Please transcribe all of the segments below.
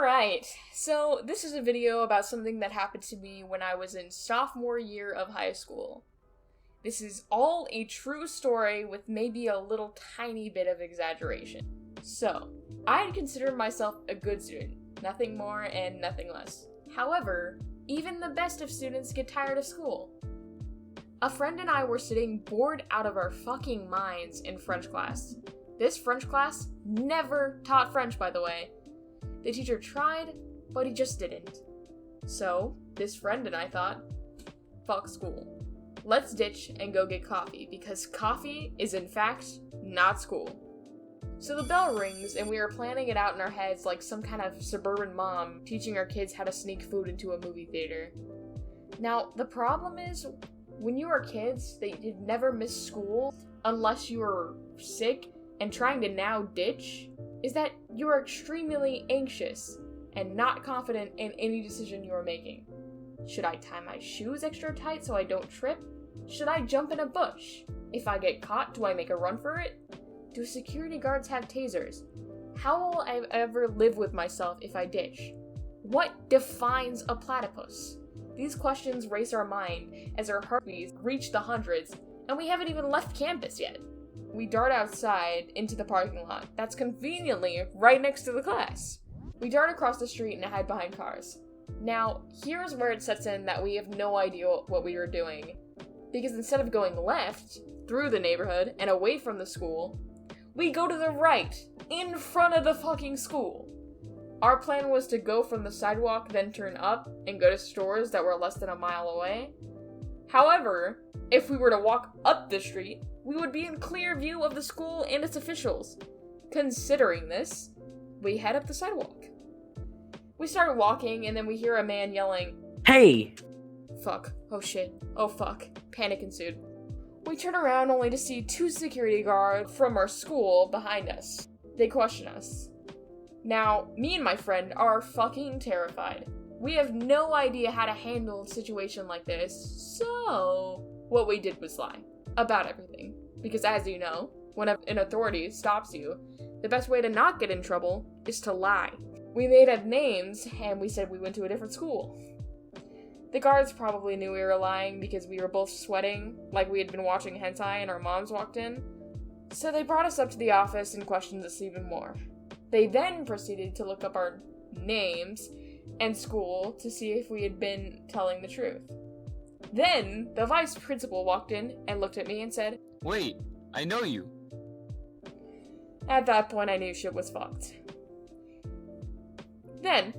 Alright, so this is a video about something that happened to me when I was in sophomore year of high school. This is all a true story with maybe a little tiny bit of exaggeration. So, I'd consider myself a good student, nothing more and nothing less. However, even the best of students get tired of school. A friend and I were sitting bored out of our fucking minds in French class. This French class never taught French, by the way. The teacher tried, but he just didn't. So, this friend and I thought, fuck school. Let's ditch and go get coffee, because coffee is in fact not school. So the bell rings, and we are planning it out in our heads like some kind of suburban mom teaching our kids how to sneak food into a movie theater. Now, the problem is, when you are kids, that you'd never miss school unless you were sick and trying to now ditch, is that you are extremely anxious and not confident in any decision you are making. Should I tie my shoes extra tight so I don't trip? Should I jump in a bush? If I get caught, do I make a run for it? Do security guards have tasers? How will I ever live with myself if I ditch? What defines a platypus? These questions race our mind as our heartbeats reach the hundreds, and we haven't even left campus yet. We dart outside into the parking lot that's conveniently right next to the class. We dart across the street and hide behind cars. Now, here's where it sets in that we have no idea what we are doing. Because instead of going left, through the neighborhood, and away from the school, we go to the right, in front of the fucking school. Our plan was to go from the sidewalk, then turn up, and go to stores that were less than a mile away. However, if we were to walk up the street, we would be in clear view of the school and its officials. Considering this, we head up the sidewalk. We start walking, and then we hear a man yelling, "Hey!" Fuck. Oh shit. Oh fuck. Panic ensued. We turn around only to see two security guards from our school behind us. They question us. Now, me and my friend are fucking terrified. We have no idea how to handle a situation like this, so what we did was lie. About everything. Because as you know, when an authority stops you, the best way to not get in trouble is to lie. We made up names, and we said we went to a different school. The guards probably knew we were lying because we were both sweating like we had been watching hentai and our moms walked in. So they brought us up to the office and questioned us even more. They then proceeded to look up our names and school to see if we had been telling the truth. Then, the vice principal walked in and looked at me and said, "Wait, I know you." At that point, I knew shit was fucked. Then,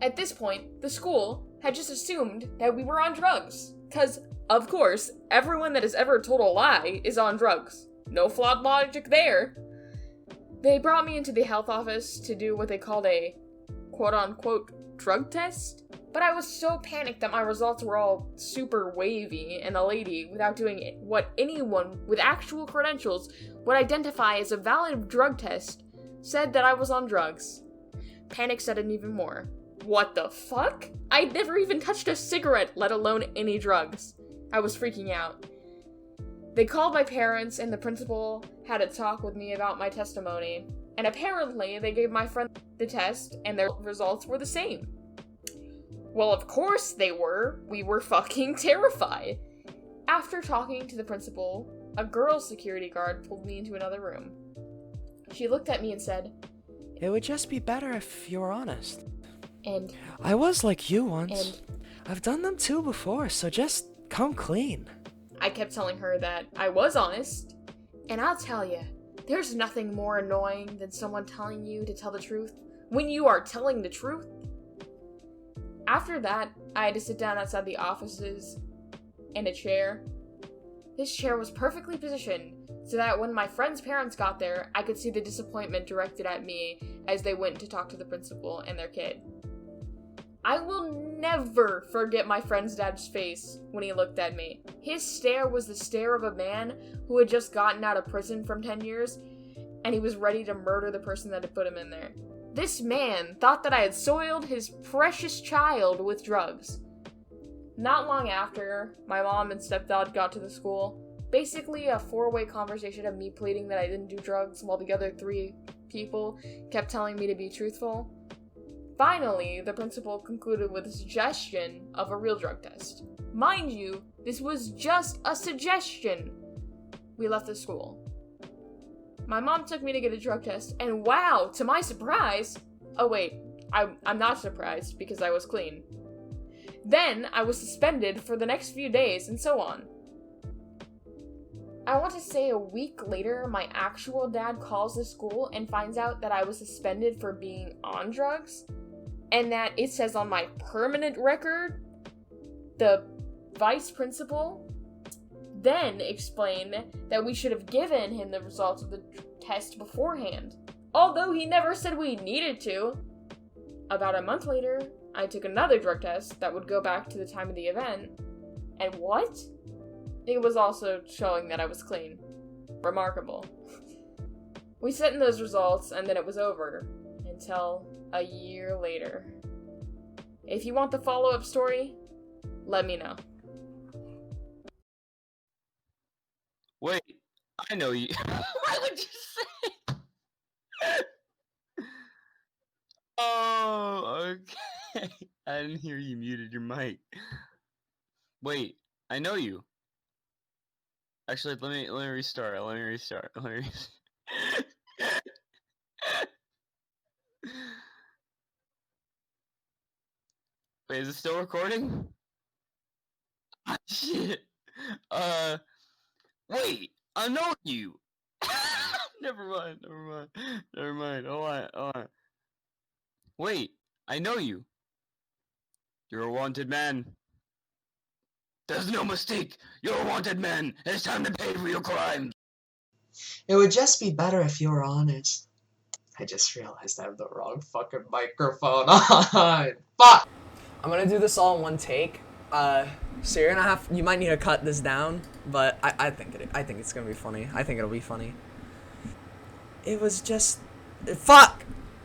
at this point, the school had just assumed that we were on drugs. Cause, of course, everyone that has ever told a lie is on drugs. No flawed logic there. They brought me into the health office to do what they called a quote-unquote drug test. But I was so panicked that my results were all super wavy, and the lady, without doing what anyone with actual credentials would identify as a valid drug test, said that I was on drugs. Panic set in even more. What the fuck? I'd never even touched a cigarette, let alone any drugs. I was freaking out. They called my parents, and the principal had a talk with me about my testimony, and apparently they gave my friend the test, and their results were the same. Well, of course they were. We were fucking terrified. After talking to the principal, a girl security guard pulled me into another room. She looked at me and said, "It would just be better if you were honest. And I was like you once. I've done them too before, so just come clean." I kept telling her that I was honest. And I'll tell you, there's nothing more annoying than someone telling you to tell the truth when you are telling the truth. After that, I had to sit down outside the offices in a chair. This chair was perfectly positioned so that when my friend's parents got there, I could see the disappointment directed at me as they went to talk to the principal and their kid. I will never forget my friend's dad's face when he looked at me. His stare was the stare of a man who had just gotten out of prison from 10 years, and he was ready to murder the person that had put him in there. This man thought that I had soiled his precious child with drugs. Not long after, my mom and stepdad got to the school. Basically a 4-way conversation of me pleading that I didn't do drugs while the other 3 people kept telling me to be truthful. Finally, the principal concluded with a suggestion of a real drug test. Mind you, this was just a suggestion. We left the school. My mom took me to get a drug test, and wow, to my surprise... Oh wait, I'm not surprised, because I was clean. Then, I was suspended for the next few days, and so on. I want to say a week later, my actual dad calls the school and finds out that I was suspended for being on drugs, and that it says on my permanent record, the vice principal then explained that we should have given him the results of the test beforehand, although he never said we needed to. About a month later, I took another drug test that would go back to the time of the event, and what? It was also showing that I was clean. Remarkable. We sent in those results, and then it was over, until a year later. If you want the follow-up story, let me know. Wait, I know you. What would you say? Oh, okay. I didn't hear you muted your mic. Wait, I know you. Actually, let me restart. Wait, is it still recording? Ah, shit. Wait, I know you. Never mind. Hold on. Wait, I know you. You're a wanted man. There's no mistake. You're a wanted man. It's time to pay for your crimes. It would just be better if you were honest. I just realized I have the wrong fucking microphone on. Fuck! I'm gonna do this all in one take. So you might need to cut this down, but I think it's gonna be funny. I think it'll be funny. It was just, fuck!